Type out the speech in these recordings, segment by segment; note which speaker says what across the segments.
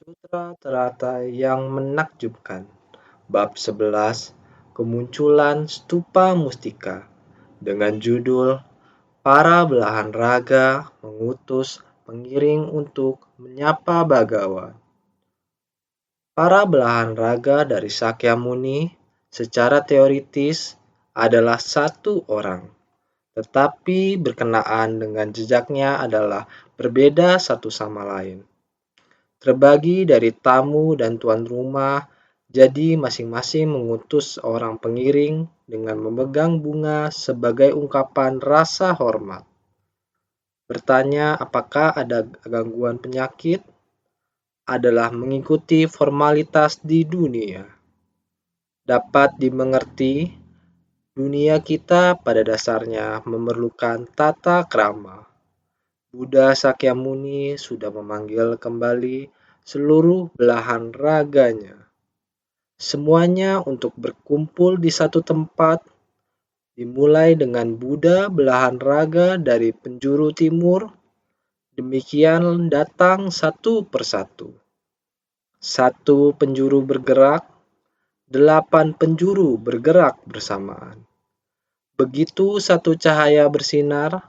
Speaker 1: Sutra teratai yang menakjubkan. Bab 11, Kemunculan Stupa Mustika, dengan judul Para Belahan Raga Mengutus Pengiring untuk Menyapa Bagawan. Para belahan raga dari Sakyamuni secara teoritis adalah satu orang, tetapi berkenaan dengan jejaknya adalah berbeda satu sama lain. Terbagi dari tamu dan tuan rumah, jadi masing-masing mengutus seorang pengiring dengan memegang bunga sebagai ungkapan rasa hormat. Bertanya apakah ada gangguan penyakit adalah mengikuti formalitas di dunia. Dapat dimengerti, dunia kita pada dasarnya memerlukan tata krama. Buddha Sakyamuni sudah memanggil kembali seluruh belahan raganya. Semuanya untuk berkumpul di satu tempat, dimulai dengan Buddha belahan raga dari penjuru timur, demikian datang satu persatu. Satu penjuru bergerak, 8 penjuru bergerak bersamaan. Begitu satu cahaya bersinar,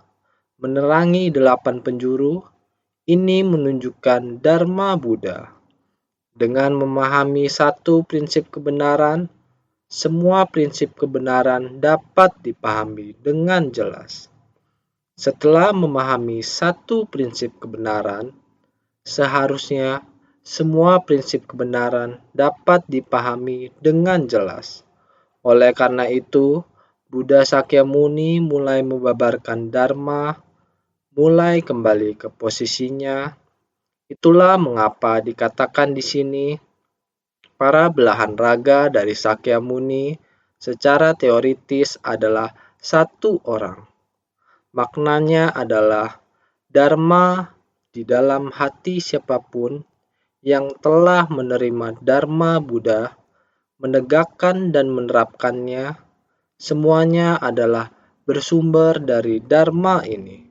Speaker 1: menerangi 8 penjuru, ini menunjukkan Dharma Buddha. Dengan memahami satu prinsip kebenaran, semua prinsip kebenaran dapat dipahami dengan jelas. Setelah memahami satu prinsip kebenaran, seharusnya semua prinsip kebenaran dapat dipahami dengan jelas. Oleh karena itu, Buddha Sakyamuni mulai membabarkan Dharma, mulai kembali ke posisinya. Itulah mengapa dikatakan di sini, para belahan raga dari Sakyamuni secara teoritis adalah satu orang. Maknanya adalah Dharma di dalam hati siapapun yang telah menerima Dharma Buddha, menegakkan dan menerapkannya, semuanya adalah bersumber dari Dharma ini.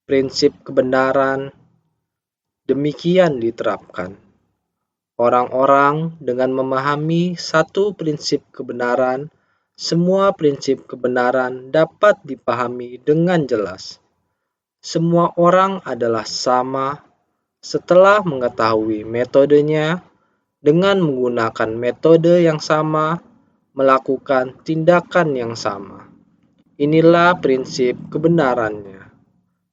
Speaker 1: Prinsip kebenaran demikian diterapkan. Orang-orang dengan memahami satu prinsip kebenaran, semua prinsip kebenaran dapat dipahami dengan jelas. Semua orang adalah sama setelah mengetahui metodenya, dengan menggunakan metode yang sama, melakukan tindakan yang sama. Inilah prinsip kebenarannya.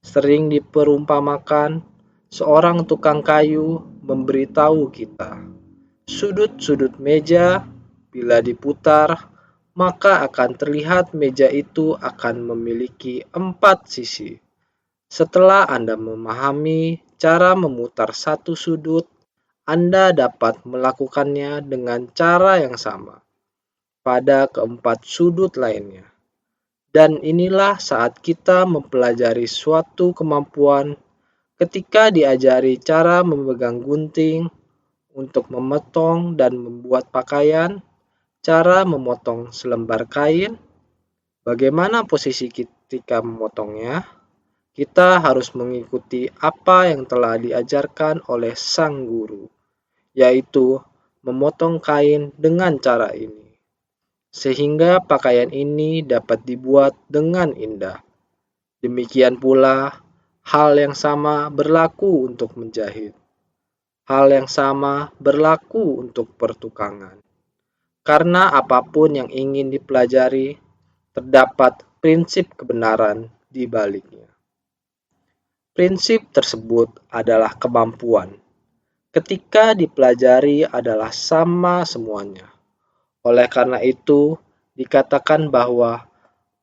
Speaker 1: Sering diperumpamakan, seorang tukang kayu memberitahu kita, sudut-sudut meja bila diputar, maka akan terlihat meja itu akan memiliki 4 sisi. Setelah Anda memahami cara memutar satu sudut, Anda dapat melakukannya dengan cara yang sama pada keempat sudut lainnya. Dan inilah saat kita mempelajari suatu kemampuan ketika diajari cara memegang gunting untuk memotong dan membuat pakaian, cara memotong selembar kain, bagaimana posisi ketika memotongnya. Kita harus mengikuti apa yang telah diajarkan oleh sang guru, yaitu memotong kain dengan cara ini, sehingga pakaian ini dapat dibuat dengan indah. Demikian pula, hal yang sama berlaku untuk menjahit. Hal yang sama berlaku untuk pertukangan. Karena apapun yang ingin dipelajari, terdapat prinsip kebenaran di baliknya. Prinsip tersebut adalah kemampuan. Ketika dipelajari adalah sama semuanya. Oleh karena itu, dikatakan bahwa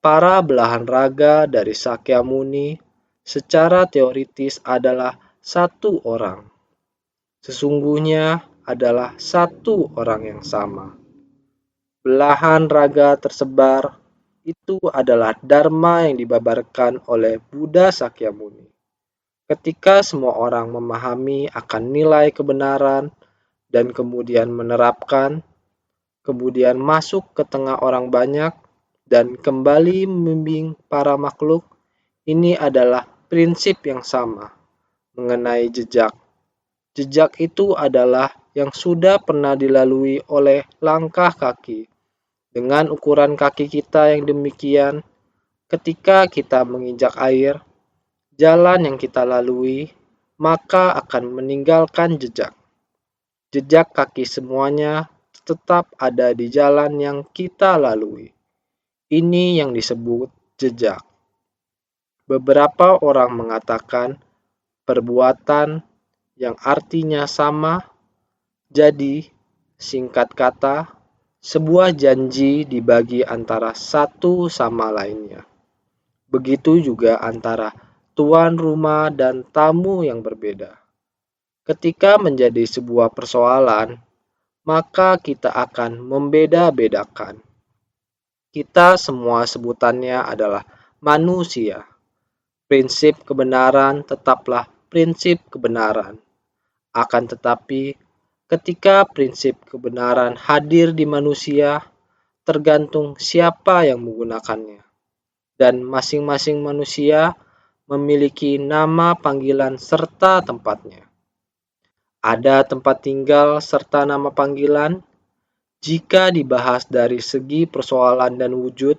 Speaker 1: para belahan raga dari Sakyamuni secara teoritis adalah satu orang. Sesungguhnya adalah satu orang yang sama. Belahan raga tersebar itu adalah Dharma yang dibabarkan oleh Buddha Sakyamuni. Ketika semua orang memahami akan nilai kebenaran dan kemudian menerapkan, kemudian masuk ke tengah orang banyak dan kembali membimbing para makhluk, ini adalah prinsip yang sama mengenai jejak. Jejak itu adalah yang sudah pernah dilalui oleh langkah kaki. Dengan ukuran kaki kita yang demikian, ketika kita menginjak air, jalan yang kita lalui, maka akan meninggalkan jejak. Jejak kaki semuanya tetap ada di jalan yang kita lalui. Ini yang disebut jejak. Beberapa orang mengatakan perbuatan yang artinya sama, jadi singkat kata, sebuah janji dibagi antara satu sama lainnya. Begitu juga antara tuan rumah dan tamu yang berbeda. Ketika menjadi sebuah persoalan, maka kita akan membeda-bedakan. Kita semua sebutannya adalah manusia. Prinsip kebenaran tetaplah prinsip kebenaran. Akan tetapi, ketika prinsip kebenaran hadir di manusia, tergantung siapa yang menggunakannya. Dan masing-masing manusia memiliki nama panggilan serta tempatnya. Ada tempat tinggal serta nama panggilan. Jika dibahas dari segi persoalan dan wujud,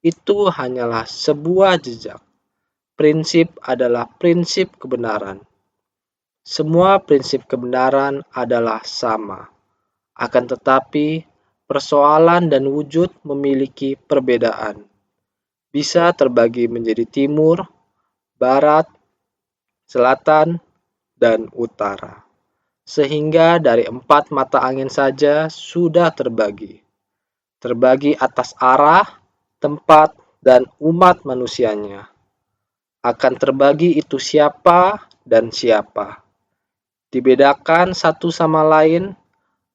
Speaker 1: itu hanyalah sebuah jejak. Prinsip adalah prinsip kebenaran. Semua prinsip kebenaran adalah sama. Akan tetapi, persoalan dan wujud memiliki perbedaan. Bisa terbagi menjadi timur, barat, selatan, dan utara. Sehingga dari 4 mata angin saja sudah terbagi. Terbagi atas arah, tempat, dan umat manusianya. Akan terbagi itu siapa dan siapa. Dibedakan satu sama lain,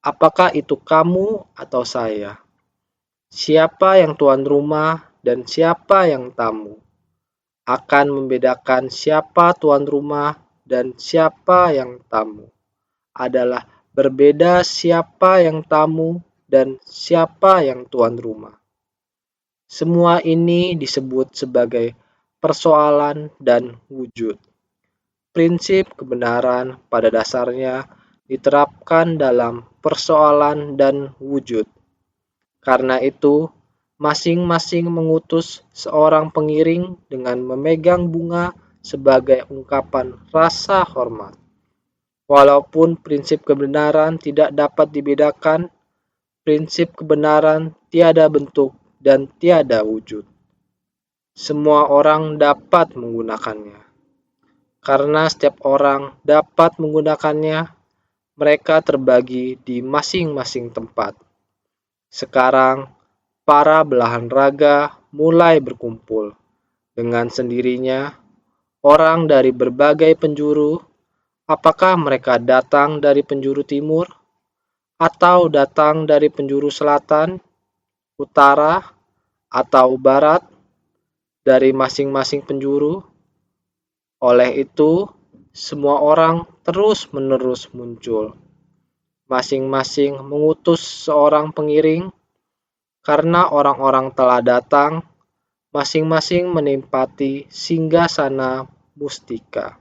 Speaker 1: apakah itu kamu atau saya. Siapa yang tuan rumah dan siapa yang tamu. Akan membedakan siapa tuan rumah dan siapa yang tamu. Adalah berbeda siapa yang tamu dan siapa yang tuan rumah. Semua ini disebut sebagai persoalan dan wujud. Prinsip kebenaran pada dasarnya diterapkan dalam persoalan dan wujud. Karena itu, masing-masing mengutus seorang pengiring dengan memegang bunga sebagai ungkapan rasa hormat. Walaupun prinsip kebenaran tidak dapat dibedakan, prinsip kebenaran tiada bentuk dan tiada wujud. Semua orang dapat menggunakannya. Karena setiap orang dapat menggunakannya, mereka terbagi di masing-masing tempat. Sekarang, para belahan raga mulai berkumpul. Dengan sendirinya, orang dari berbagai penjuru. Apakah mereka datang dari penjuru timur, atau datang dari penjuru selatan, utara, atau barat, dari masing-masing penjuru? Oleh itu, semua orang terus-menerus muncul. Masing-masing mengutus seorang pengiring, karena orang-orang telah datang, masing-masing menempati singgasana mustika.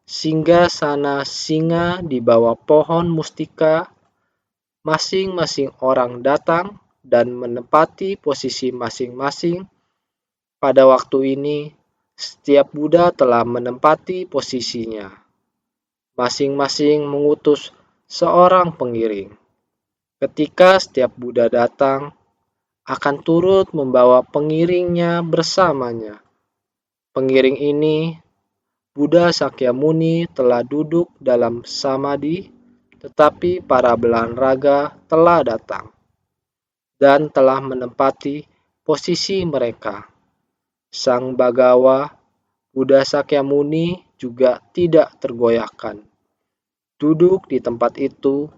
Speaker 1: Singgasana singa di bawah pohon mustika, masing-masing orang datang dan menempati posisi masing-masing. Pada waktu ini, setiap Buddha telah menempati posisinya. Masing-masing mengutus seorang pengiring. Ketika setiap Buddha datang, akan turut membawa pengiringnya bersamanya. Pengiring ini Buddha Sakyamuni telah duduk dalam samadhi, tetapi para belahan raga telah datang dan telah menempati posisi mereka. Sang Bagawa, Buddha Sakyamuni juga tidak tergoyahkan. Duduk di tempat itu,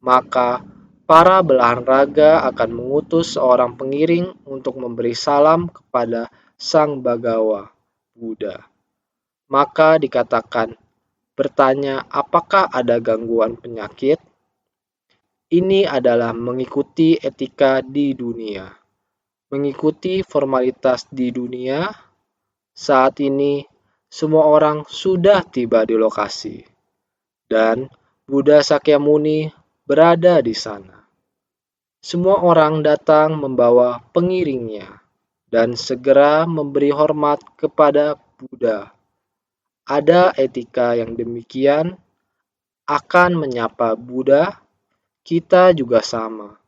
Speaker 1: maka para belahan raga akan mengutus seorang pengiring untuk memberi salam kepada Sang Bagawa, Buddha. Maka dikatakan, bertanya apakah ada gangguan penyakit? Ini adalah mengikuti etika di dunia. Mengikuti formalitas di dunia. Saat ini, semua orang sudah tiba di lokasi. dan Buddha Sakyamuni berada di sana. Semua orang datang membawa pengiringnya dan segera memberi hormat kepada Buddha. Ada etika yang demikian akan menyapa Buddha, kita juga sama.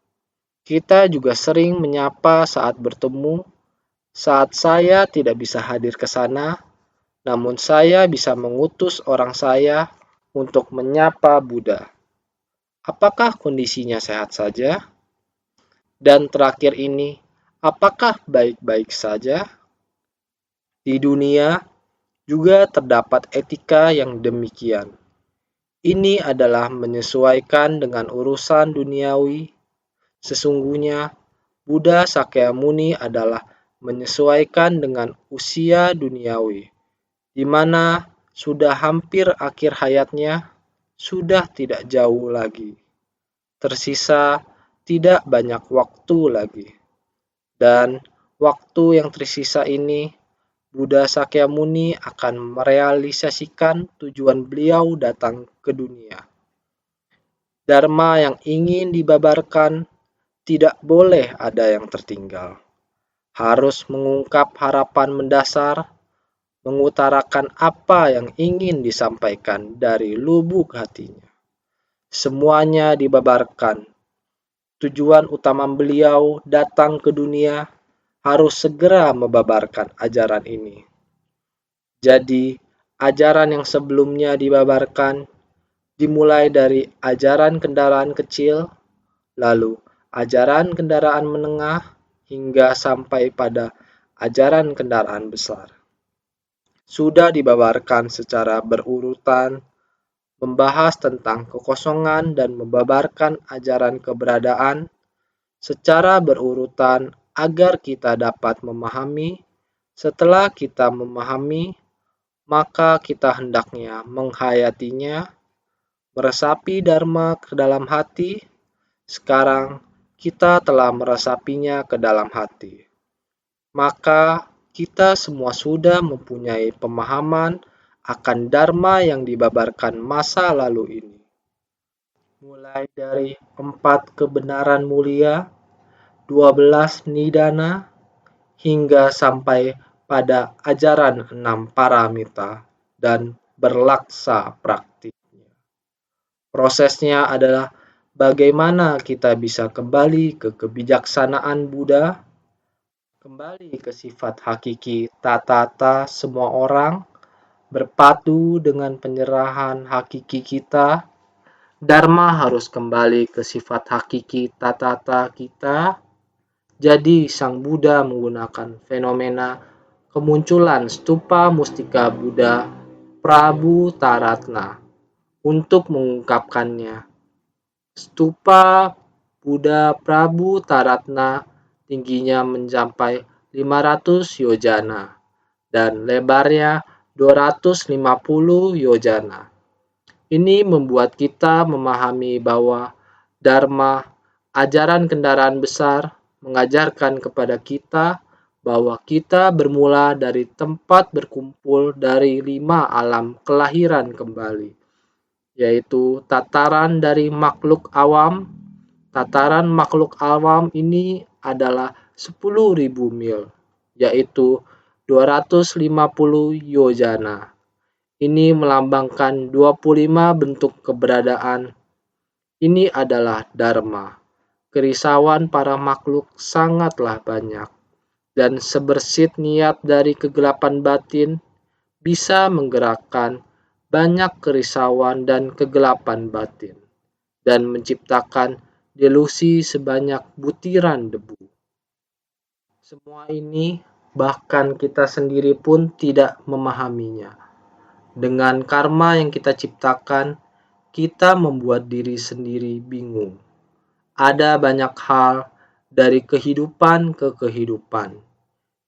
Speaker 1: Kita juga sering menyapa saat bertemu. Saat saya tidak bisa hadir ke sana, namun saya bisa mengutus orang saya untuk menyapa Buddha. Apakah kondisinya sehat saja? Dan terakhir ini, apakah baik-baik saja? Di dunia juga terdapat etika yang demikian. Ini adalah menyesuaikan dengan urusan duniawi. Sesungguhnya, Buddha Sakyamuni adalah menyesuaikan dengan usia duniawi, di mana sudah hampir akhir hayatnya, sudah tidak jauh lagi. Tersisa tidak banyak waktu lagi. Dan waktu yang tersisa ini, Buddha Sakyamuni akan merealisasikan tujuan beliau datang ke dunia. Dharma yang ingin dibabarkan tidak boleh ada yang tertinggal. Harus mengungkap harapan mendasar, mengutarakan apa yang ingin disampaikan dari lubuk hatinya. Semuanya dibabarkan. Tujuan utama beliau datang ke dunia harus segera membabarkan ajaran ini. Jadi, ajaran yang sebelumnya dibabarkan dimulai dari ajaran kendaraan kecil, lalu ajaran kendaraan menengah, hingga sampai pada ajaran kendaraan besar. Sudah dibabarkan secara berurutan, membahas tentang kekosongan dan membabarkan ajaran keberadaan secara berurutan agar kita dapat memahami. Setelah kita memahami, maka kita hendaknya menghayatinya, meresapi Dharma ke dalam hati. Sekarang kita telah meresapinya ke dalam hati. Maka kita semua sudah mempunyai pemahaman akan Dharma yang dibabarkan masa lalu ini. Mulai dari 4 kebenaran mulia, 12 nidana, hingga sampai pada ajaran 6 paramita dan berlaksa praktiknya. Prosesnya adalah bagaimana kita bisa kembali ke kebijaksanaan Buddha, kembali ke sifat hakiki tata semua orang, berpadu dengan penyerahan hakiki kita. Dharma harus kembali ke sifat hakiki tata kita. Jadi Sang Buddha menggunakan fenomena kemunculan stupa mustika Buddha Prabu Taratna untuk mengungkapkannya. Stupa Buddha Prabu Taratna tingginya mencapai 500 yojana dan lebarnya 250 yojana. Ini membuat kita memahami bahwa Dharma, ajaran kendaraan besar, mengajarkan kepada kita bahwa kita bermula dari tempat berkumpul dari 5 alam kelahiran kembali, yaitu tataran dari makhluk awam. Tataran makhluk awam ini adalah 10.000 mil, yaitu 250 yojana. Ini melambangkan 25 bentuk keberadaan. Ini adalah Dharma. Kerisauan para makhluk sangatlah banyak, dan sebersit niat dari kegelapan batin bisa menggerakkan banyak kerisauan dan kegelapan batin, dan menciptakan delusi sebanyak butiran debu. Semua ini bahkan kita sendiri pun tidak memahaminya. Dengan karma yang kita ciptakan, kita membuat diri sendiri bingung. Ada banyak hal dari kehidupan ke kehidupan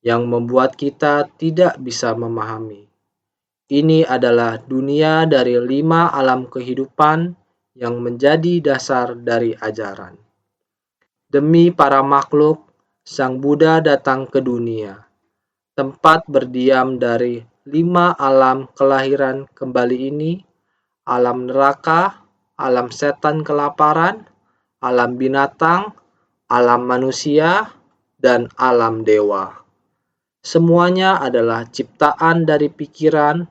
Speaker 1: yang membuat kita tidak bisa memahami. Ini adalah dunia dari 5 alam kehidupan yang menjadi dasar dari ajaran. Demi para makhluk, Sang Buddha datang ke dunia, tempat berdiam dari 5 alam kelahiran kembali ini alam neraka, alam setan kelaparan, alam binatang, alam manusia, dan alam dewa. Semuanya adalah ciptaan dari pikiran.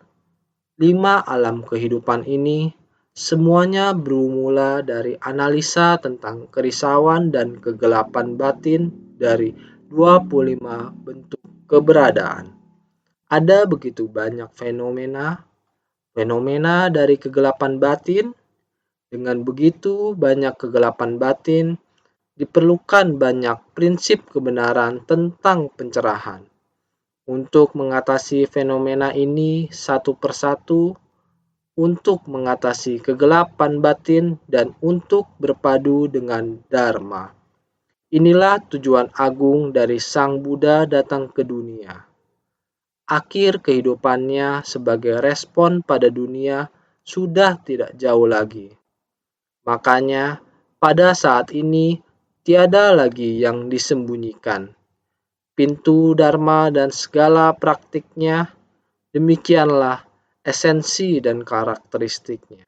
Speaker 1: 5 alam kehidupan ini semuanya bermula dari analisa tentang kerisauan dan kegelapan batin dari 25 bentuk keberadaan. Ada begitu banyak fenomena dari kegelapan batin. Dengan begitu banyak kegelapan batin, diperlukan banyak prinsip kebenaran tentang pencerahan. Untuk mengatasi fenomena ini satu persatu, untuk mengatasi kegelapan batin dan untuk berpadu dengan Dharma. Inilah tujuan agung dari Sang Buddha datang ke dunia. Akhir kehidupannya sebagai respon pada dunia sudah tidak jauh lagi. Makanya, pada saat ini tiada lagi yang disembunyikan. Pintu Dharma dan segala praktiknya, demikianlah esensi dan karakteristiknya.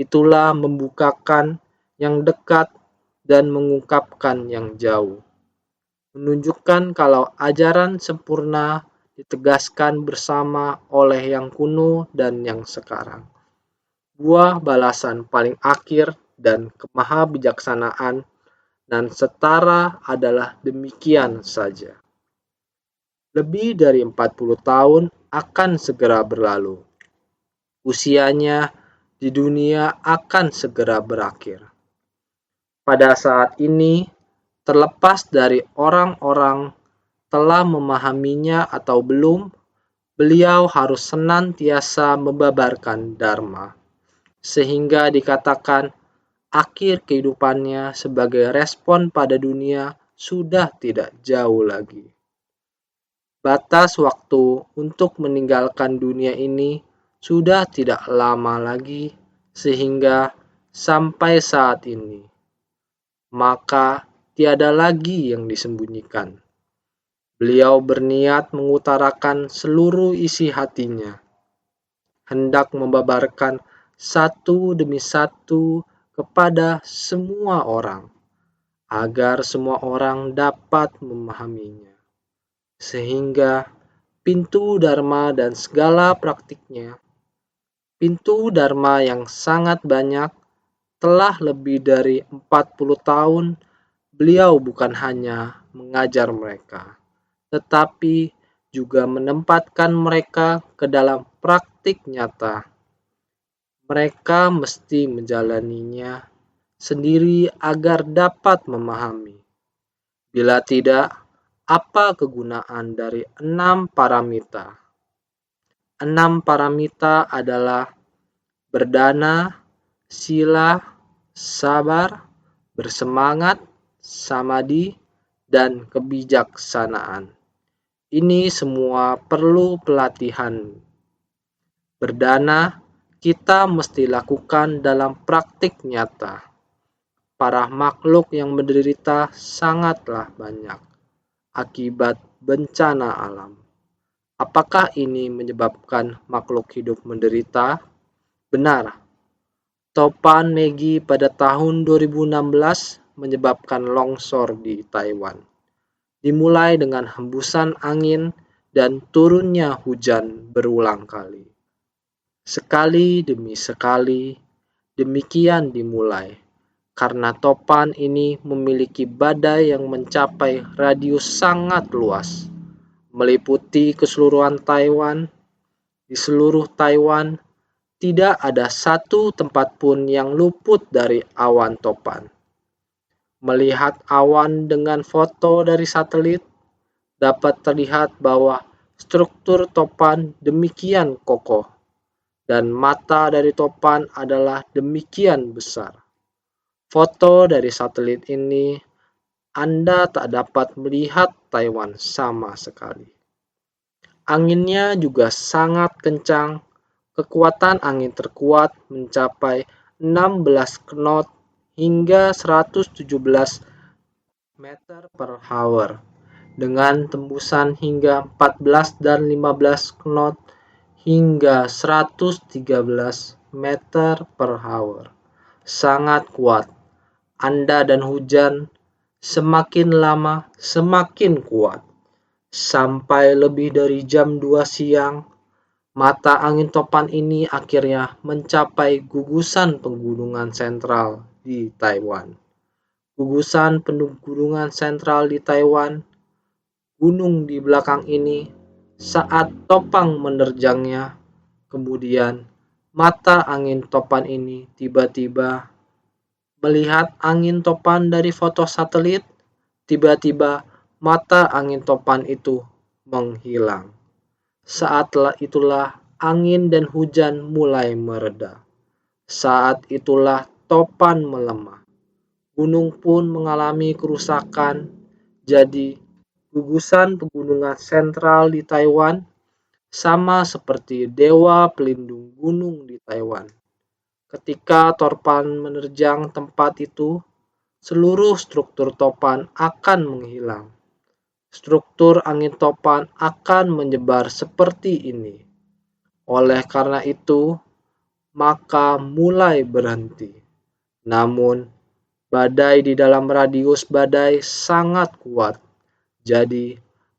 Speaker 1: Itulah membukakan yang dekat dan mengungkapkan yang jauh. Menunjukkan kalau ajaran sempurna ditegaskan bersama oleh yang kuno dan yang sekarang. Buah balasan paling akhir dan kemahabijaksanaan dan setara adalah demikian saja. Lebih dari 40 tahun akan segera berlalu. Usianya di dunia akan segera berakhir. Pada saat ini, terlepas dari orang-orang telah memahaminya atau belum, beliau harus senantiasa membabarkan Dharma. Sehingga dikatakan akhir kehidupannya sebagai respon pada dunia sudah tidak jauh lagi. Batas waktu untuk meninggalkan dunia ini sudah tidak lama lagi, sehingga sampai saat ini, maka tiada lagi yang disembunyikan. Beliau berniat mengutarakan seluruh isi hatinya, hendak membabarkan satu demi satu kepada semua orang, agar semua orang dapat memahaminya. Sehingga pintu Dharma dan segala praktiknya, pintu Dharma yang sangat banyak, telah lebih dari 40 tahun, beliau bukan hanya mengajar mereka, tetapi juga menempatkan mereka ke dalam praktik nyata. Mereka mesti menjalaninya sendiri agar dapat memahami. Bila tidak, apa kegunaan dari 6 paramita? 6 paramita adalah berdana, sila, sabar, bersemangat, samadhi, dan kebijaksanaan. Ini semua perlu pelatihan. Berdana, kita mesti lakukan dalam praktik nyata. Para makhluk yang menderita sangatlah banyak akibat bencana alam. Apakah ini menyebabkan makhluk hidup menderita? Benar. Topan Megi pada tahun 2016 menyebabkan longsor di Taiwan. Dimulai dengan hembusan angin dan turunnya hujan berulang kali. Sekali demi sekali, demikian dimulai. Karena topan ini memiliki badai yang mencapai radius sangat luas, meliputi keseluruhan Taiwan. Di seluruh Taiwan, tidak ada satu tempat pun yang luput dari awan topan. Melihat awan dengan foto dari satelit, dapat terlihat bahwa struktur topan demikian kokoh, dan mata dari topan adalah demikian besar. Foto dari satelit ini, Anda tak dapat melihat Taiwan sama sekali. Anginnya juga sangat kencang. Kekuatan angin terkuat mencapai 16 knot hingga 117 meter per hour, dengan tembusan hingga 14 dan 15 knot hingga 113 meter per hour. Sangat kuat. Anda dan hujan semakin lama semakin kuat. Sampai lebih dari jam 2 siang, mata angin topan ini akhirnya mencapai gugusan pegunungan sentral di Taiwan. Gugusan pegunungan sentral di Taiwan, gunung di belakang ini, saat topang menerjangnya, kemudian mata angin topan ini tiba-tiba melihat angin topan dari foto satelit, tiba-tiba mata angin topan itu menghilang. Saat itulah angin dan hujan mulai mereda. Saat itulah topan melemah. Gunung pun mengalami kerusakan. Jadi, gugusan pegunungan sentral di Taiwan sama seperti dewa pelindung gunung di Taiwan. Ketika topan menerjang tempat itu, seluruh struktur topan akan menghilang. Struktur angin topan akan menyebar seperti ini. Oleh karena itu, maka mulai berhenti. Namun, badai di dalam radius badai sangat kuat. Jadi,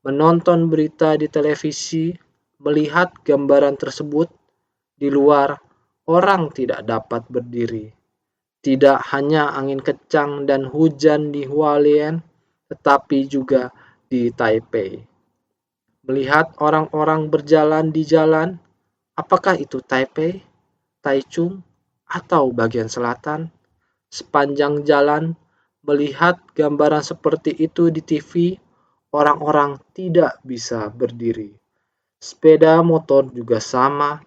Speaker 1: menonton berita di televisi, melihat gambaran tersebut di luar, orang tidak dapat berdiri. Tidak hanya angin kencang dan hujan di Hualien, tetapi juga di Taipei. Melihat orang-orang berjalan di jalan, apakah itu Taipei, Taichung, atau bagian selatan? Sepanjang jalan, melihat gambaran seperti itu di TV, orang-orang tidak bisa berdiri. Sepeda motor juga sama,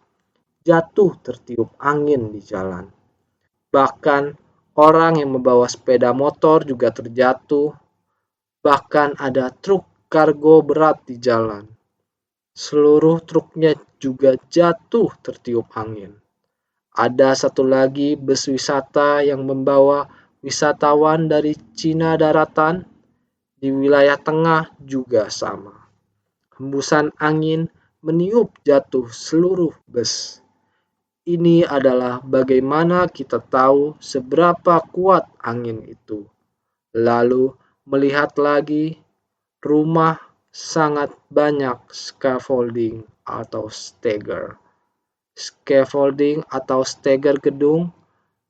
Speaker 1: jatuh tertiup angin di jalan. Bahkan orang yang membawa sepeda motor juga terjatuh. Bahkan ada truk kargo berat di jalan. Seluruh truknya juga jatuh tertiup angin. Ada satu lagi bus wisata yang membawa wisatawan dari Cina daratan di wilayah tengah juga sama. Hembusan angin meniup jatuh seluruh bus. Ini adalah bagaimana kita tahu seberapa kuat angin itu. Lalu melihat lagi, rumah sangat banyak scaffolding atau stagger. Scaffolding atau stagger gedung,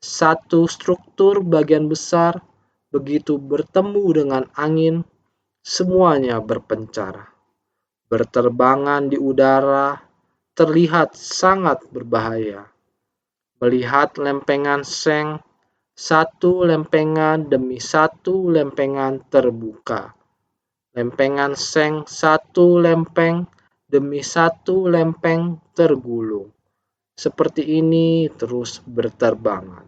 Speaker 1: satu struktur bagian besar, begitu bertemu dengan angin, semuanya berpencar. Berterbangan di udara, terlihat sangat berbahaya. Melihat lempengan seng, satu lempengan demi satu lempengan terbuka. Lempengan seng satu lempeng demi satu lempeng tergulung. Seperti ini terus berterbangan.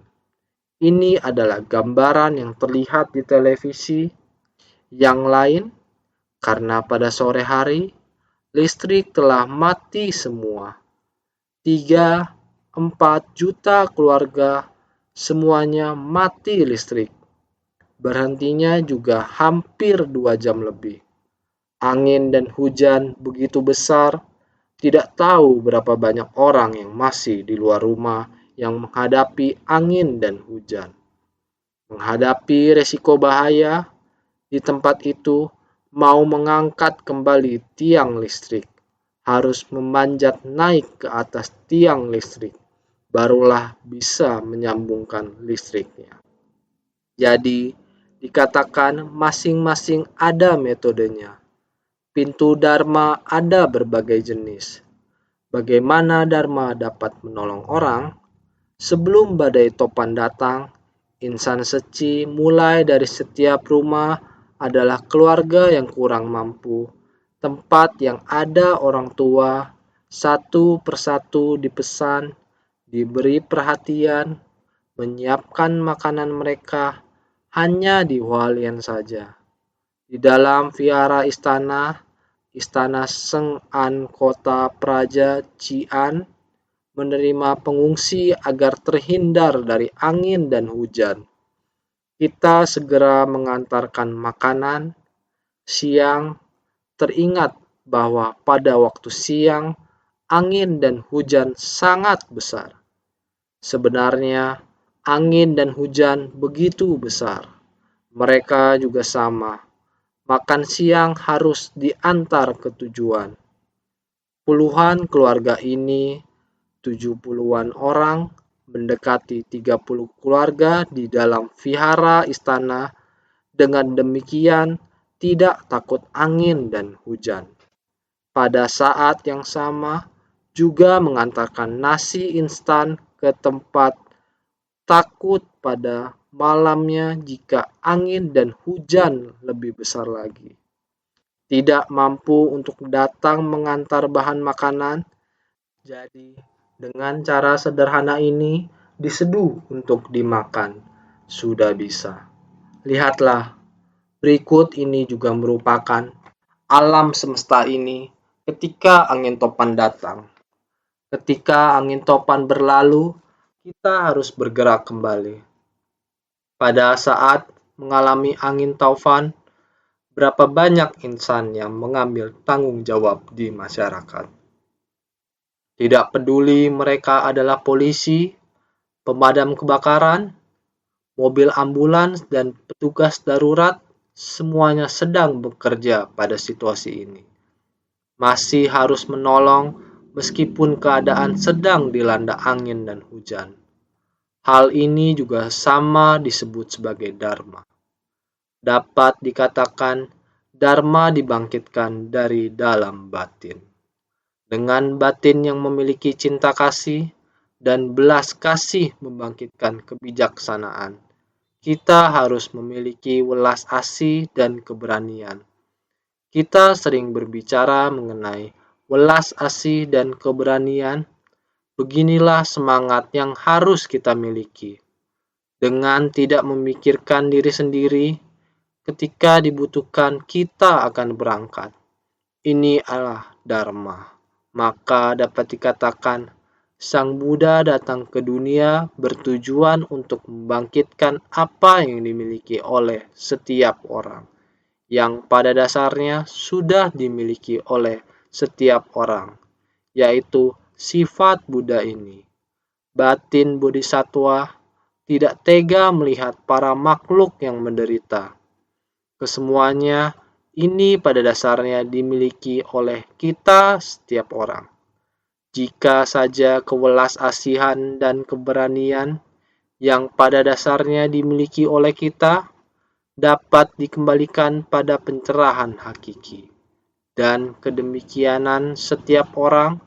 Speaker 1: Ini adalah gambaran yang terlihat di televisi. Yang lain, karena pada sore hari, listrik telah mati semua. 3-4 juta keluarga semuanya mati listrik. Berhentinya juga hampir 2 jam lebih. Angin dan hujan begitu besar, tidak tahu berapa banyak orang yang masih di luar rumah yang menghadapi angin dan hujan. Menghadapi resiko bahaya, di tempat itu mau mengangkat kembali tiang listrik, harus memanjat naik ke atas tiang listrik, barulah bisa menyambungkan listriknya. Jadi, dikatakan masing-masing ada metodenya. Pintu Dharma ada berbagai jenis. Bagaimana Dharma dapat menolong orang? Sebelum badai topan datang, insan seci mulai dari setiap rumah adalah keluarga yang kurang mampu, tempat yang ada orang tua, satu persatu dipesan, diberi perhatian, menyiapkan makanan mereka hanya di Hualien saja. Di dalam vihara Istana Seng-an Kota Praja Xi'an menerima pengungsi agar terhindar dari angin dan hujan. Kita segera mengantarkan makanan. Siang, teringat bahwa pada waktu siang, angin dan hujan sangat besar. Sebenarnya, angin dan hujan begitu besar. Mereka juga sama. Makan siang harus diantar ke tujuan. Puluhan keluarga ini, 70-an orang, mendekati 30 keluarga di dalam vihara istana. Dengan demikian, tidak takut angin dan hujan. Pada saat yang sama, juga mengantarkan nasi instan ke tempat. Takut pada malamnya jika angin dan hujan lebih besar lagi. Tidak mampu untuk datang mengantar bahan makanan, jadi dengan cara sederhana ini diseduh untuk dimakan. Sudah bisa. Lihatlah, berikut ini juga merupakan alam semesta ini ketika angin topan datang. Ketika angin topan berlalu, kita harus bergerak kembali. Pada saat mengalami angin taufan, berapa banyak insan yang mengambil tanggung jawab di masyarakat. Tidak peduli mereka adalah polisi, pemadam kebakaran, mobil ambulans, dan petugas darurat, semuanya sedang bekerja pada situasi ini. Masih harus menolong meskipun keadaan sedang dilanda angin dan hujan. Hal ini juga sama disebut sebagai dharma. Dapat dikatakan dharma dibangkitkan dari dalam batin. Dengan batin yang memiliki cinta kasih dan belas kasih membangkitkan kebijaksanaan. Kita harus memiliki welas asih dan keberanian. Kita sering berbicara mengenai welas asih dan keberanian. Beginilah semangat yang harus kita miliki. Dengan tidak memikirkan diri sendiri, ketika dibutuhkan kita akan berangkat. Ini adalah dharma. Maka dapat dikatakan Sang Buddha datang ke dunia bertujuan untuk membangkitkan apa yang dimiliki oleh setiap orang, yang pada dasarnya sudah dimiliki oleh setiap orang, yaitu sifat Buddha ini. Batin bodhisattva tidak tega melihat para makhluk yang menderita. Kesemuanya ini pada dasarnya dimiliki oleh kita setiap orang. Jika saja kewelas asihan dan keberanian yang pada dasarnya dimiliki oleh kita dapat dikembalikan pada pencerahan hakiki dan kedemikianan setiap orang,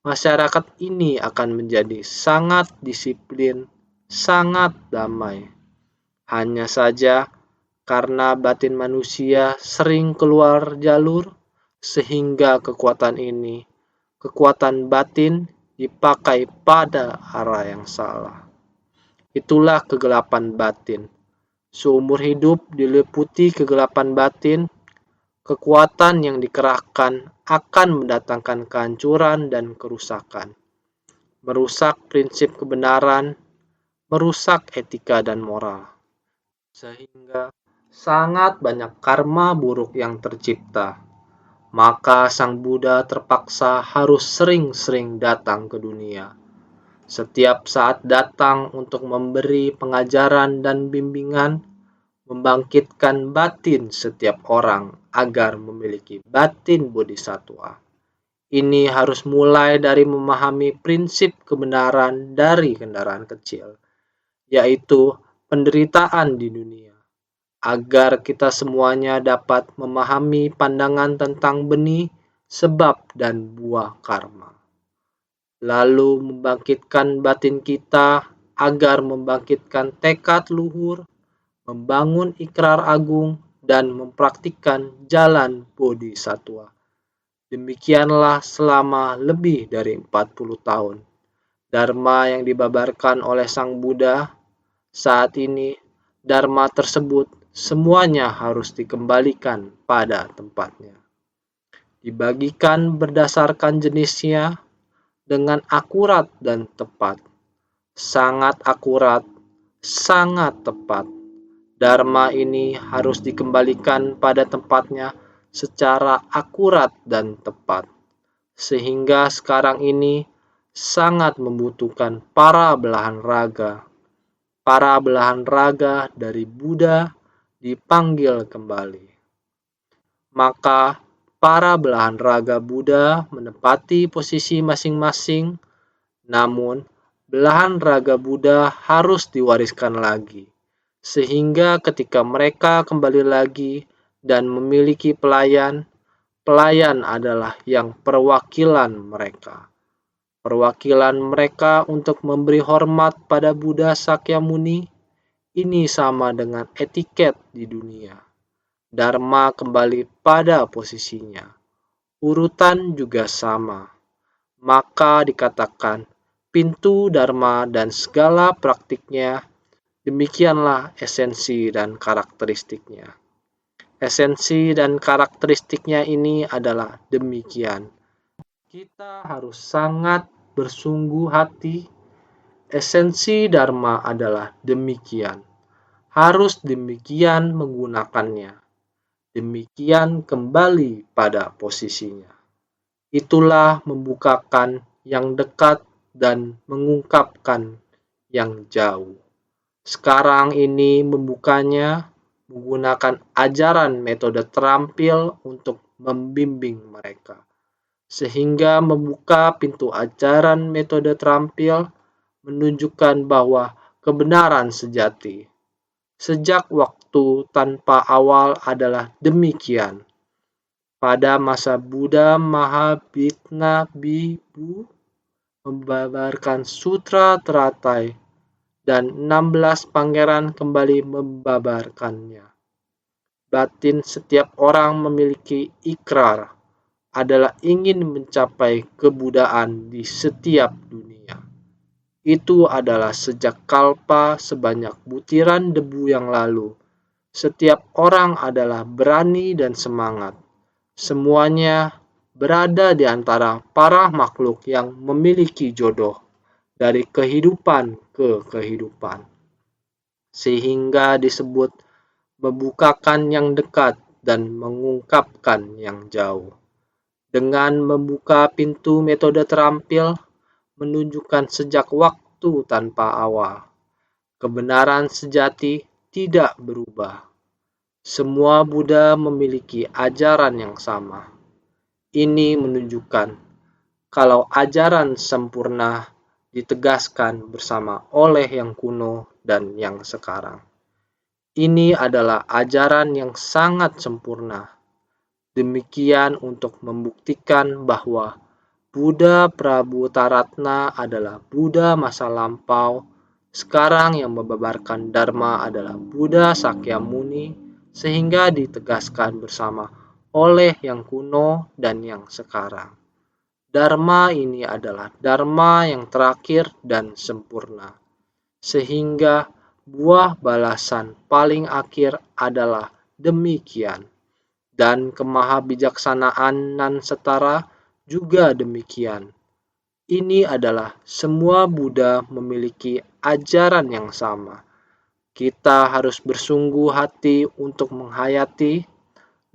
Speaker 1: masyarakat ini akan menjadi sangat disiplin, sangat damai. Hanya saja karena batin manusia sering keluar jalur, sehingga kekuatan batin dipakai pada arah yang salah. Itulah kegelapan batin. Seumur hidup diliputi kegelapan batin, kekuatan yang dikerahkan akan mendatangkan kehancuran dan kerusakan, merusak prinsip kebenaran, merusak etika dan moral, sehingga sangat banyak karma buruk yang tercipta. Maka Sang Buddha terpaksa harus sering-sering datang ke dunia. Setiap saat datang untuk memberi pengajaran dan bimbingan, membangkitkan batin setiap orang agar memiliki batin bodhisattva. Ini harus mulai dari memahami prinsip kebenaran dari kendaraan kecil, yaitu penderitaan di dunia, agar kita semuanya dapat memahami pandangan tentang benih, sebab dan buah karma. Lalu membangkitkan batin kita agar membangkitkan tekad luhur, membangun ikrar agung, dan mempraktikkan jalan bodhisattva. Demikianlah selama lebih dari 40 tahun. Dharma yang dibabarkan oleh Sang Buddha saat ini, dharma tersebut semuanya harus dikembalikan pada tempatnya. Dibagikan berdasarkan jenisnya dengan akurat dan tepat. Sangat akurat, sangat tepat. Dharma ini harus dikembalikan pada tempatnya secara akurat dan tepat. Sehingga sekarang ini sangat membutuhkan para belahan raga. Para belahan raga dari Buddha dipanggil kembali. Maka para belahan raga Buddha menempati posisi masing-masing, namun belahan raga Buddha harus diwariskan lagi, sehingga ketika mereka kembali lagi dan memiliki pelayan, pelayan adalah yang perwakilan mereka. Perwakilan mereka untuk memberi hormat pada Buddha Sakyamuni ini sama dengan etiket di dunia. Dharma kembali pada posisinya. Urutan juga sama. Maka dikatakan pintu Dharma dan segala praktiknya, demikianlah esensi dan karakteristiknya. Esensi dan karakteristiknya ini adalah demikian. Kita harus sangat bersungguh hati. Esensi Dharma adalah demikian. Harus demikian menggunakannya. Demikian kembali pada posisinya. Itulah membukakan yang dekat dan mengungkapkan yang jauh. Sekarang ini membukanya menggunakan ajaran metode terampil untuk membimbing mereka. Sehingga membuka pintu ajaran metode terampil menunjukkan bahwa kebenaran sejati sejak waktu tanpa awal adalah demikian. Pada masa Buddha Mahabhikna Bhikkhu membabarkan sutra teratai dan 16 pangeran kembali membabarkannya. Batin setiap orang memiliki ikrar adalah ingin mencapai kebudaan di setiap dunia. Itu adalah sejak kalpa sebanyak butiran debu yang lalu. Setiap orang adalah berani dan semangat. Semuanya berada di antara para makhluk yang memiliki jodoh dari kehidupan ke kehidupan. Sehingga disebut membukakan yang dekat dan mengungkapkan yang jauh. Dengan membuka pintu metode terampil, menunjukkan sejak waktu tanpa awal. Kebenaran sejati tidak berubah. Semua Buddha memiliki ajaran yang sama. Ini menunjukkan kalau ajaran sempurna ditegaskan bersama oleh yang kuno dan yang sekarang. Ini adalah ajaran yang sangat sempurna. Demikian untuk membuktikan bahwa Buddha Prabhutaratna adalah Buddha masa lampau. Sekarang yang membabarkan Dharma adalah Buddha Sakyamuni, sehingga ditegaskan bersama oleh yang kuno dan yang sekarang. Dharma ini adalah Dharma yang terakhir dan sempurna. Sehingga buah balasan paling akhir adalah demikian. Dan kemahabijaksanaan nan setara juga demikian. Ini adalah semua Buddha memiliki ajaran yang sama. Kita harus bersungguh hati untuk menghayati.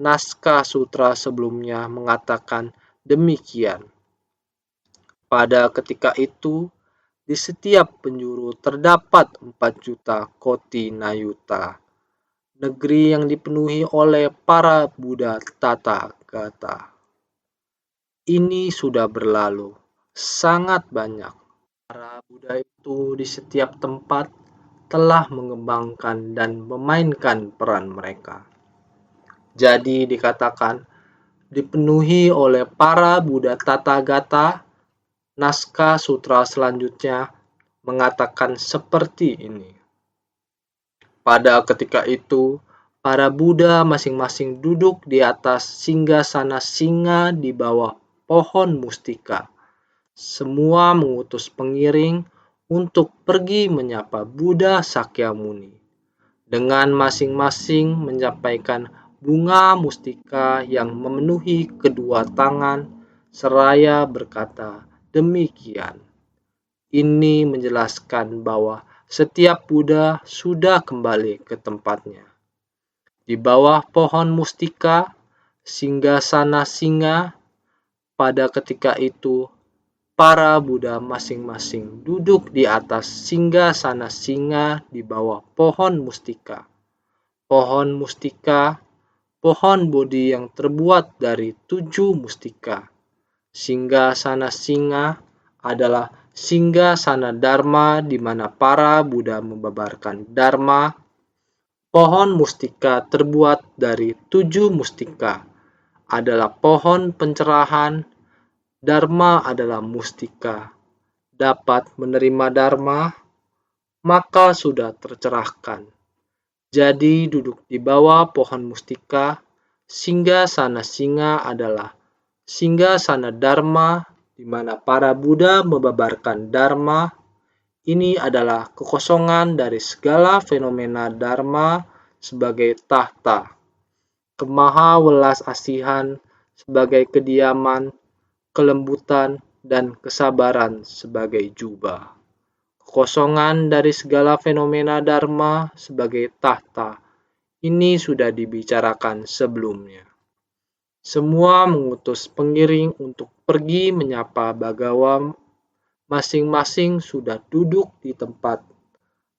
Speaker 1: Naskah sutra sebelumnya mengatakan demikian. Pada ketika itu, di setiap penjuru terdapat 4 juta koti nayuta. Negeri yang dipenuhi oleh para Buddha Tathagata. Ini sudah berlalu, sangat banyak. Para Buddha itu di setiap tempat telah mengembangkan dan memainkan peran mereka. Jadi dikatakan, dipenuhi oleh para Buddha Tathagata. Naskah sutra selanjutnya mengatakan seperti ini. Pada ketika itu, para Buddha masing-masing duduk di atas singgasana singa di bawah pohon mustika. Semua mengutus pengiring untuk pergi menyapa Buddha Sakyamuni. Dengan masing-masing menyampaikan bunga mustika yang memenuhi kedua tangan, seraya berkata demikian. Ini menjelaskan bahwa setiap Buddha sudah kembali ke tempatnya. Di bawah pohon mustika, singgasana singa, pada ketika itu Para Buddha masing-masing duduk di atas singgasana singa di bawah pohon mustika. Pohon mustika, pohon Bodhi yang terbuat dari 7 mustika. Singgasana singa adalah singgasana Dharma di mana para Buddha membabarkan Dharma. Pohon mustika terbuat dari 7 mustika adalah pohon pencerahan. Dharma adalah mustika. Dapat menerima Dharma, maka sudah tercerahkan. Jadi duduk di bawah pohon mustika, singgasana singa adalah singgasana Dharma di mana para Buddha membabarkan Dharma. Ini adalah kekosongan dari segala fenomena Dharma sebagai tahta, kemahawelas asihan sebagai kediaman, kelembutan, dan kesabaran sebagai jubah. Kekosongan dari segala fenomena Dharma sebagai tahta. Ini sudah dibicarakan sebelumnya. Semua mengutus pengiring untuk pergi menyapa Bagawa. Masing-masing sudah duduk di tempat.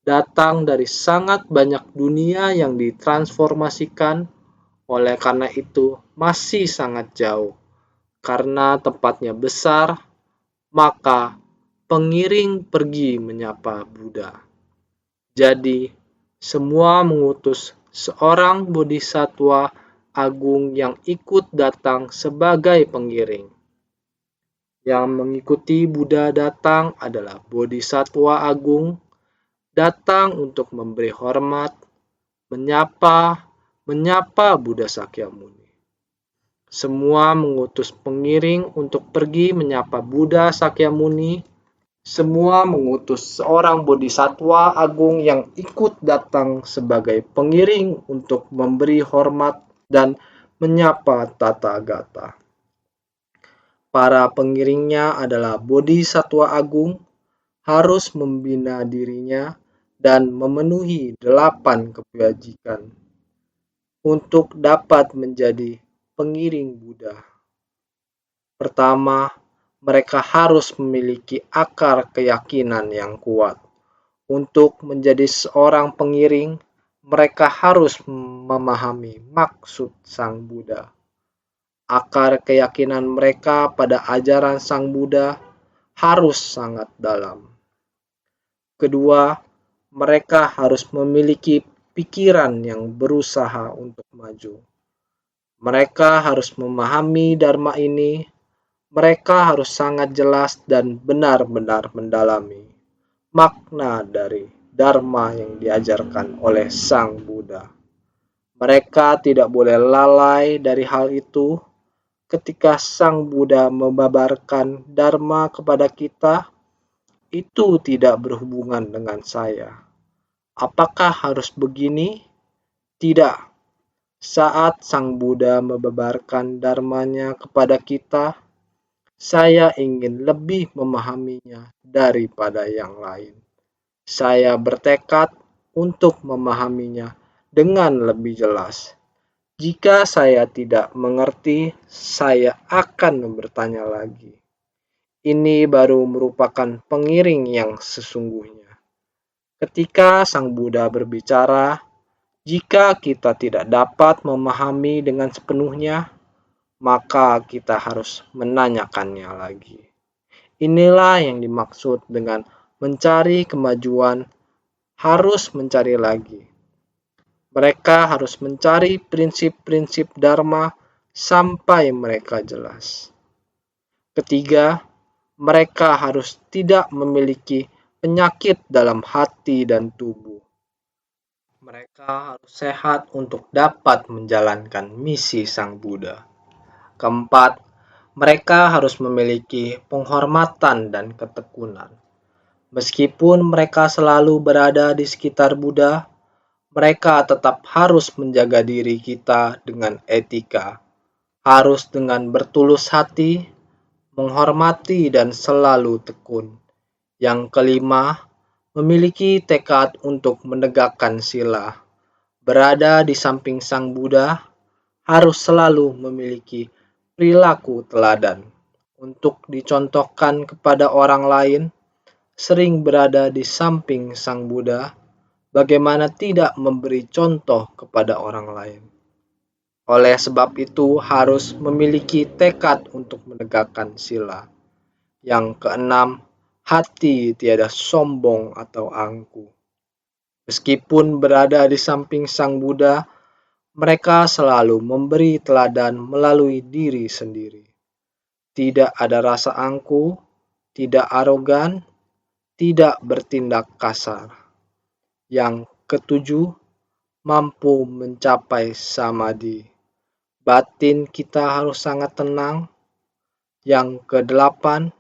Speaker 1: Datang dari sangat banyak dunia yang ditransformasikan, oleh karena itu masih sangat jauh. Karena tempatnya besar, maka pengiring pergi menyapa Buddha. Jadi, semua mengutus seorang bodhisattva agung yang ikut datang sebagai pengiring. Yang mengikuti Buddha datang adalah bodhisattva agung, datang untuk memberi hormat, menyapa Buddha Sakyamuni. Semua mengutus pengiring untuk pergi menyapa Buddha Sakyamuni. Semua mengutus seorang bodhisattva agung yang ikut datang sebagai pengiring untuk memberi hormat dan menyapa Tathagata. Para pengiringnya adalah bodhisattva agung, harus membina dirinya dan memenuhi 8 kebajikan untuk dapat menjadi pengiring Buddha. Pertama, mereka harus memiliki akar keyakinan yang kuat. Untuk menjadi seorang pengiring, mereka harus memahami maksud Sang Buddha. Akar keyakinan mereka pada ajaran Sang Buddha harus sangat dalam. Kedua, mereka harus memiliki pikiran yang berusaha untuk maju. Mereka harus memahami Dharma ini. Mereka harus sangat jelas dan benar-benar mendalami makna dari Dharma yang diajarkan oleh Sang Buddha. Mereka tidak boleh lalai dari hal itu. Ketika Sang Buddha membabarkan Dharma kepada kita, itu tidak berhubungan dengan saya. Apakah harus begini? Tidak. Saat Sang Buddha membabarkan Dharma-Nya kepada kita, saya ingin lebih memahaminya daripada yang lain. Saya bertekad untuk memahaminya dengan lebih jelas. Jika saya tidak mengerti, saya akan bertanya lagi. Ini baru merupakan pengiring yang sesungguhnya. Ketika Sang Buddha berbicara, jika kita tidak dapat memahami dengan sepenuhnya, maka kita harus menanyakannya lagi. Inilah yang dimaksud dengan mencari kemajuan, harus mencari lagi. Mereka harus mencari prinsip-prinsip Dharma sampai mereka jelas. Ketiga, mereka harus tidak memiliki penyakit dalam hati dan tubuh. Mereka harus sehat untuk dapat menjalankan misi Sang Buddha. Keempat, mereka harus memiliki penghormatan dan ketekunan. Meskipun mereka selalu berada di sekitar Buddha, mereka tetap harus menjaga diri kita dengan etika, harus dengan bertulus hati, menghormati dan selalu tekun. Yang kelima, memiliki tekad untuk menegakkan sila, berada di samping Sang Buddha, harus selalu memiliki perilaku teladan untuk dicontohkan kepada orang lain, sering berada di samping Sang Buddha, bagaimana tidak memberi contoh kepada orang lain. Oleh sebab itu, harus memiliki tekad untuk menegakkan sila. Yang keenam, hati tiada sombong atau angkuh. Meskipun berada di samping Sang Buddha, mereka selalu memberi teladan melalui diri sendiri. Tidak ada rasa angkuh, tidak arogan, tidak bertindak kasar. Yang ketujuh, mampu mencapai samadhi. Batin kita harus sangat tenang. Yang kedelapan,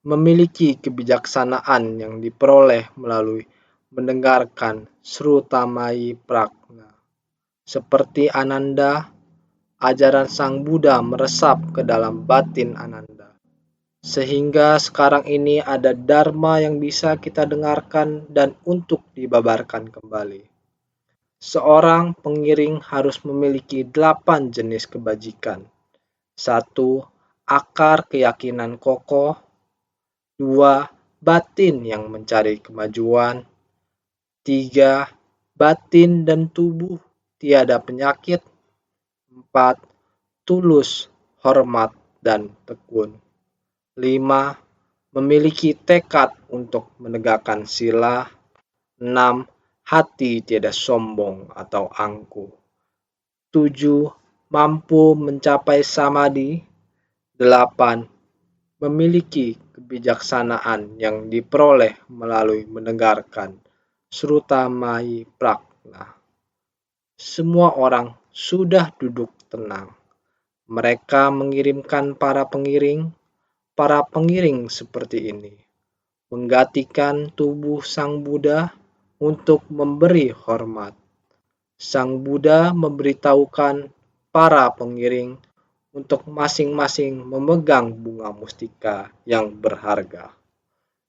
Speaker 1: memiliki kebijaksanaan yang diperoleh melalui mendengarkan Srutamai Prajna. Seperti Ananda, ajaran Sang Buddha meresap ke dalam batin Ananda. Sehingga sekarang ini ada dharma yang bisa kita dengarkan dan untuk dibabarkan kembali. Seorang pengiring harus memiliki 8 jenis kebajikan. 1. Akar keyakinan kokoh. 2. Batin yang mencari kemajuan. 3. Batin dan tubuh tiada penyakit. 4. Tulus, hormat, dan tekun. 5. Memiliki tekad untuk menegakkan sila. 6. Hati tiada sombong atau angkuh. 7. Mampu mencapai samadhi. 8. Memiliki kebijaksanaan yang diperoleh melalui mendengarkan Srutamai Prajna. Semua orang sudah duduk tenang. Mereka mengirimkan para pengiring seperti ini, menggantikan tubuh Sang Buddha untuk memberi hormat. Sang Buddha memberitahukan para pengiring untuk masing-masing memegang bunga mustika yang berharga.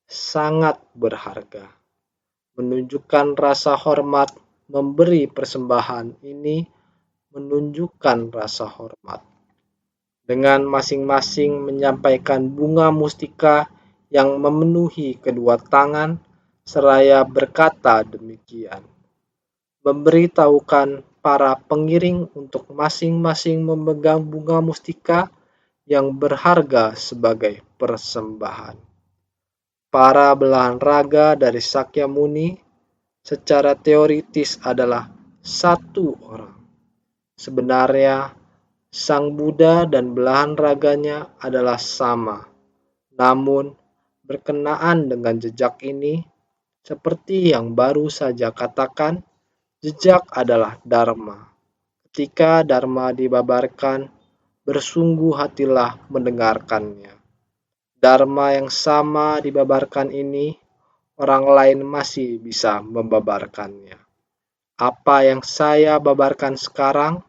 Speaker 1: Sangat berharga. Menunjukkan rasa hormat, memberi persembahan ini menunjukkan rasa hormat. Dengan masing-masing menyampaikan bunga mustika yang memenuhi kedua tangan, seraya berkata demikian. Memberitahukan para pengiring untuk masing-masing memegang bunga mustika yang berharga sebagai persembahan. Para belahan raga dari Sakyamuni secara teoritis adalah satu orang. Sebenarnya, Sang Buddha dan belahan raganya adalah sama. Namun, berkenaan dengan jejak ini, seperti yang baru saja katakan, jejak adalah dharma. Ketika dharma dibabarkan, bersungguh hatilah mendengarkannya. Dharma yang sama dibabarkan ini, orang lain masih bisa membabarkannya. Apa yang saya babarkan sekarang,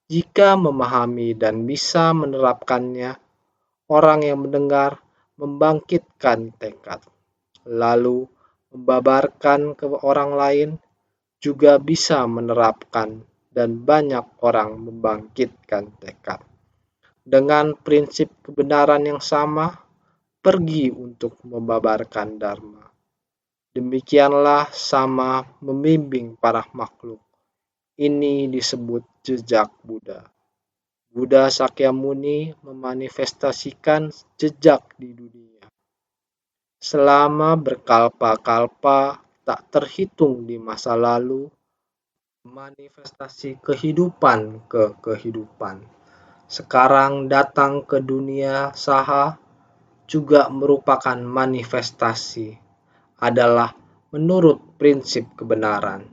Speaker 1: jika memahami dan bisa menerapkannya, orang yang mendengar membangkitkan tekad, lalu membabarkan ke orang lain, juga bisa menerapkan dan banyak orang membangkitkan tekad. Dengan prinsip kebenaran yang sama, pergi untuk membabarkan dharma. Demikianlah sama membimbing para makhluk. Ini disebut jejak Buddha. Buddha Sakyamuni memanifestasikan jejak di dunia. Selama berkalpa-kalpa tak terhitung di masa lalu, manifestasi kehidupan ke kehidupan. Sekarang datang ke dunia saha juga merupakan manifestasi, adalah menurut prinsip kebenaran.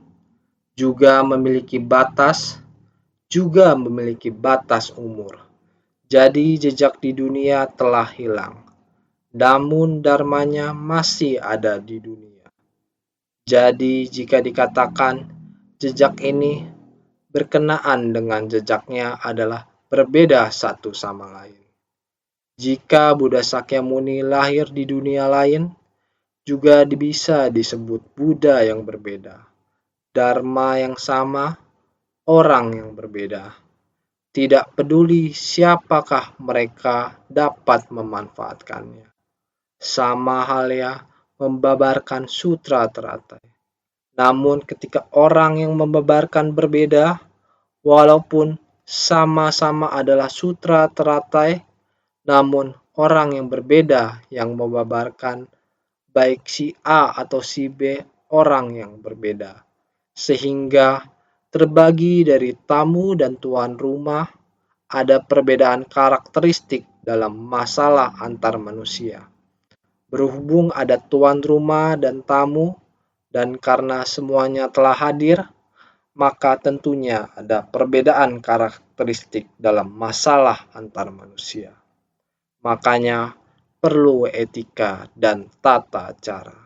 Speaker 1: Juga memiliki batas, juga memiliki batas umur. Jadi jejak di dunia telah hilang. Namun dharmanya masih ada di dunia. Jadi jika dikatakan jejak ini berkenaan dengan jejaknya adalah berbeda satu sama lain. Jika Buddha Sakyamuni lahir di dunia lain, juga bisa disebut Buddha yang berbeda. Dharma yang sama, orang yang berbeda. tidak peduli siapakah mereka dapat memanfaatkannya. Sama halnya membabarkan sutra teratai. Namun ketika orang yang membabarkan berbeda, walaupun sama-sama adalah sutra teratai, namun orang yang berbeda yang membabarkan, baik si A atau si B, orang yang berbeda. Sehingga terbagi dari tamu dan tuan rumah, ada perbedaan karakteristik dalam masalah antar manusia. Berhubung ada tuan rumah dan tamu, dan karena semuanya telah hadir, maka tentunya ada perbedaan karakteristik dalam masalah antar manusia. Makanya perlu etika dan tata cara.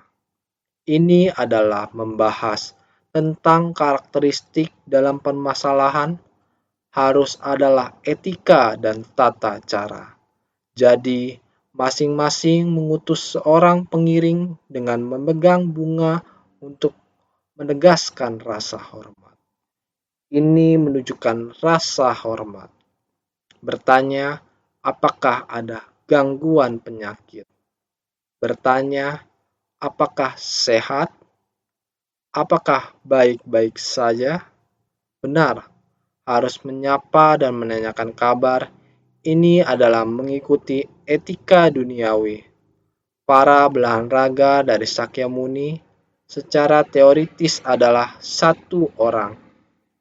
Speaker 1: Ini adalah membahas tentang karakteristik dalam permasalahan, harus adalah etika dan tata cara. Jadi, masing-masing mengutus seorang pengiring dengan memegang bunga untuk menegaskan rasa hormat. Ini menunjukkan rasa hormat. Bertanya, apakah ada gangguan penyakit? Bertanya, apakah sehat? Apakah baik-baik saja? Benar, harus menyapa dan menanyakan kabar. Ini adalah mengikuti etika duniawi. Para belahan raga dari Sakyamuni secara teoritis adalah satu orang,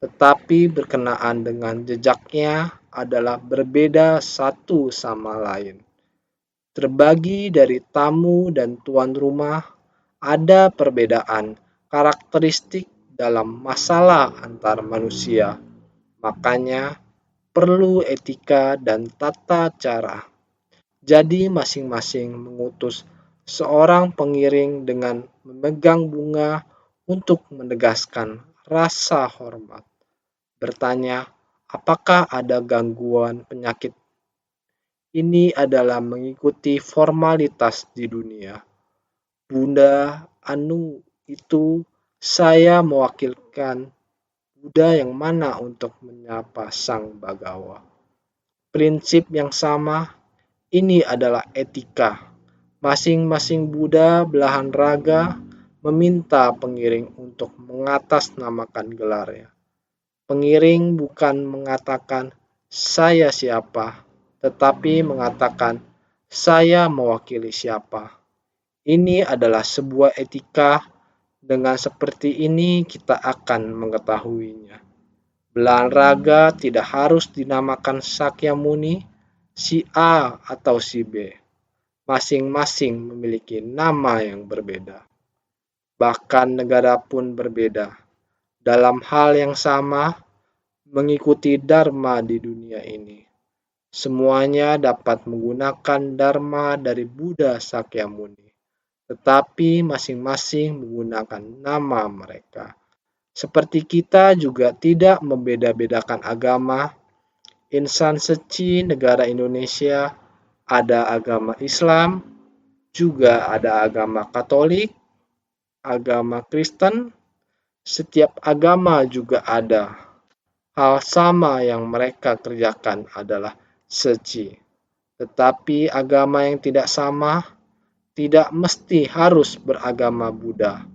Speaker 1: tetapi berkenaan dengan jejaknya adalah berbeda satu sama lain. Terbagi dari tamu dan tuan rumah, ada perbedaan karakteristik dalam masalah antar manusia. Makanya perlu etika dan tata cara. Jadi masing-masing mengutus seorang pengiring dengan memegang bunga untuk menegaskan rasa hormat. Bertanya, apakah ada gangguan penyakit? Ini adalah mengikuti formalitas di dunia. Bunda Anu itu saya mewakilkan Buddha yang mana untuk menyapa Sang Bagawa. Prinsip yang sama, ini adalah etika. Masing-masing Buddha belahan raga meminta pengiring untuk mengatasnamakan gelarnya. Pengiring bukan mengatakan saya siapa, tetapi mengatakan saya mewakili siapa. Ini adalah sebuah etika. Dengan seperti ini kita akan mengetahuinya. Belahan raga tidak harus dinamakan Sakyamuni, si A atau si B. Masing-masing memiliki nama yang berbeda. Bahkan negara pun berbeda. Dalam hal yang sama, mengikuti dharma di dunia ini. Semuanya dapat menggunakan dharma dari Buddha Sakyamuni, tetapi masing-masing menggunakan nama mereka. Seperti kita juga tidak membeda-bedakan agama. Insan Seci negara Indonesia ada agama Islam, juga ada agama Katolik, agama Kristen. Setiap agama juga ada. Hal sama yang mereka kerjakan adalah seci. Tetapi agama yang tidak sama tidak mesti harus beragama Buddha.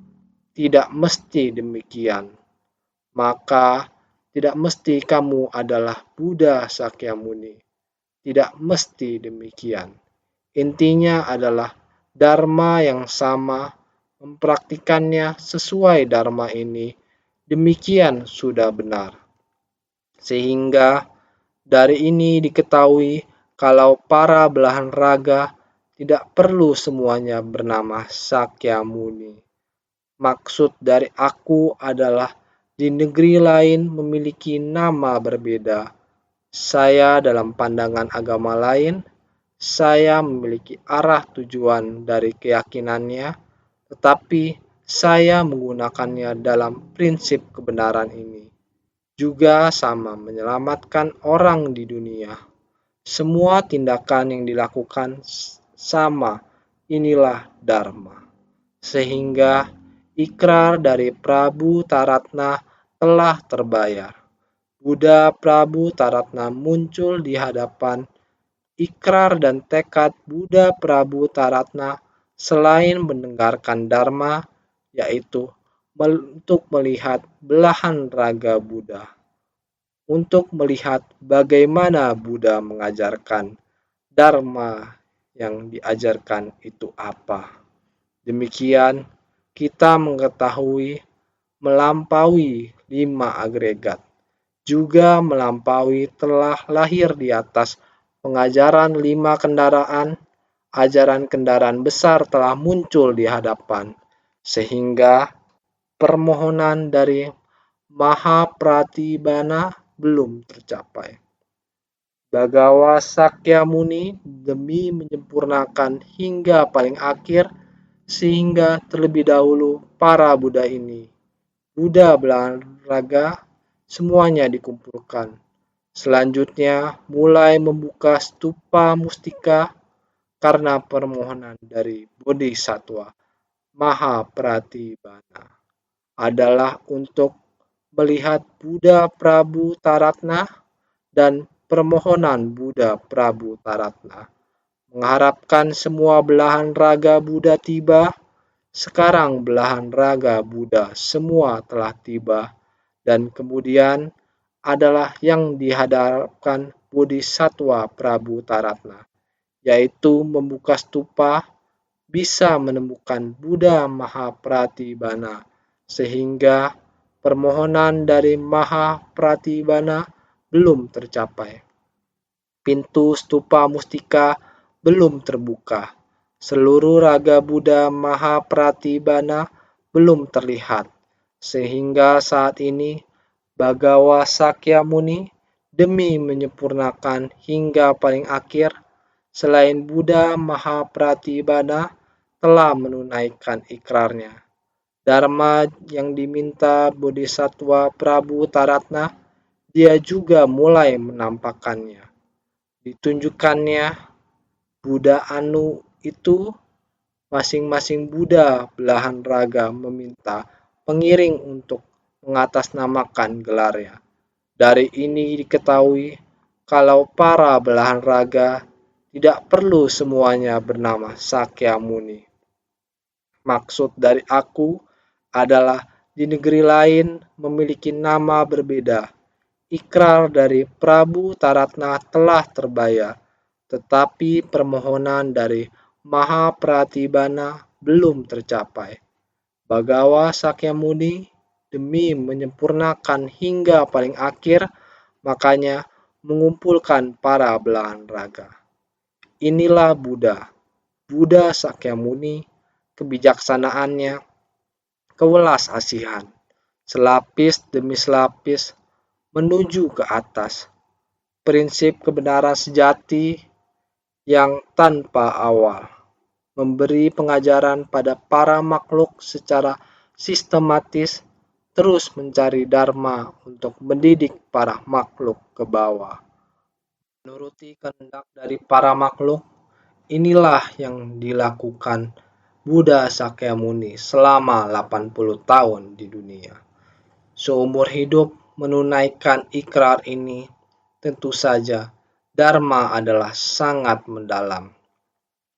Speaker 1: Tidak mesti demikian. Maka tidak mesti kamu adalah Buddha Sakyamuni. Tidak mesti demikian. Intinya adalah dharma yang sama, mempraktikannya sesuai dharma ini. Demikian sudah benar. Sehingga dari ini diketahui kalau para belahan raga tidak perlu semuanya bernama Sakyamuni. Maksud dari aku adalah di negeri lain memiliki nama berbeda. Saya dalam pandangan agama lain, saya memiliki arah tujuan dari keyakinannya, tetapi saya menggunakannya dalam prinsip kebenaran ini. Juga sama menyelamatkan orang di dunia. Semua tindakan yang dilakukan sama, inilah dharma. Sehingga ikrar dari Prabu Taratna telah terbayar. Buddha Prabu Taratna muncul di hadapan ikrar dan tekad Buddha Prabu Taratna selain mendengarkan Dharma, yaitu untuk melihat belahan raga Buddha, untuk melihat bagaimana Buddha mengajarkan Dharma yang diajarkan itu apa. Demikian, kita mengetahui melampaui 5 agregat, juga melampaui telah lahir di atas pengajaran 5 kendaraan, ajaran kendaraan besar telah muncul di hadapan, sehingga permohonan dari Mahapratibana belum tercapai. Bagawa Sakyamuni demi menyempurnakan hingga paling akhir, sehingga terlebih dahulu para Buddha ini, Buddha belahan raga, semuanya dikumpulkan. Selanjutnya mulai membuka stupa mustika karena permohonan dari Bodhisattva Mahapratibana adalah untuk melihat Buddha Prabu Taratna, dan permohonan Buddha Prabu Taratna mengharapkan semua belahan raga Buddha tiba. Sekarang belahan raga Buddha semua telah tiba, dan kemudian adalah yang dihadapkan Bodhisattva Prabu Taratna, yaitu membuka stupa, bisa menemukan Buddha Mahapratibana, sehingga permohonan dari Mahapratibana belum tercapai. Pintu stupa mustika belum terbuka. Seluruh raga Buddha Mahapratibana belum terlihat, sehingga saat ini Bagawa Sakyamuni demi menyempurnakan hingga paling akhir, selain Buddha Mahapratibana telah menunaikan ikrarnya. Dharma yang diminta Bodhisattva Prabu Taratna, dia juga mulai menampakkannya. Ditunjukkannya Buddha Anu itu, masing-masing Buddha belahan raga meminta pengiring untuk mengatasnamakan gelarnya. Dari ini diketahui kalau para belahan raga tidak perlu semuanya bernama Sakyamuni. Maksud dari aku adalah di negeri lain memiliki nama berbeda. Ikrar dari Prabu Taratna telah terbayar, tetapi permohonan dari Mahapratibana belum tercapai. Bagawa Sakyamuni demi menyempurnakan hingga paling akhir, makanya mengumpulkan para belahan raga. Inilah Buddha, Buddha Sakyamuni, kebijaksanaannya, kewelas asihan, selapis demi selapis menuju ke atas. Prinsip kebenaran sejati yang tanpa awal, memberi pengajaran pada para makhluk secara sistematis, terus mencari dharma untuk mendidik para makhluk ke bawah. Menuruti kehendak dari para makhluk, inilah yang dilakukan Buddha Sakyamuni selama 80 tahun di dunia. Seumur hidup menunaikan ikrar ini, tentu saja Dharma adalah sangat mendalam.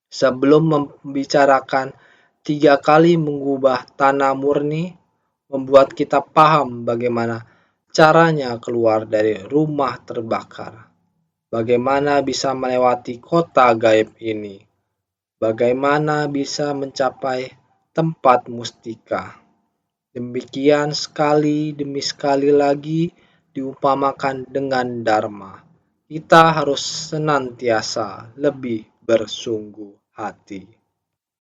Speaker 1: Sebelum membicarakan 3 kali mengubah tanah murni, membuat kita paham bagaimana caranya keluar dari rumah terbakar. Bagaimana bisa melewati kota gaib ini? Bagaimana bisa mencapai tempat mustika? Demikian sekali demi sekali lagi diumpamakan dengan Dharma. Kita harus senantiasa lebih bersungguh hati.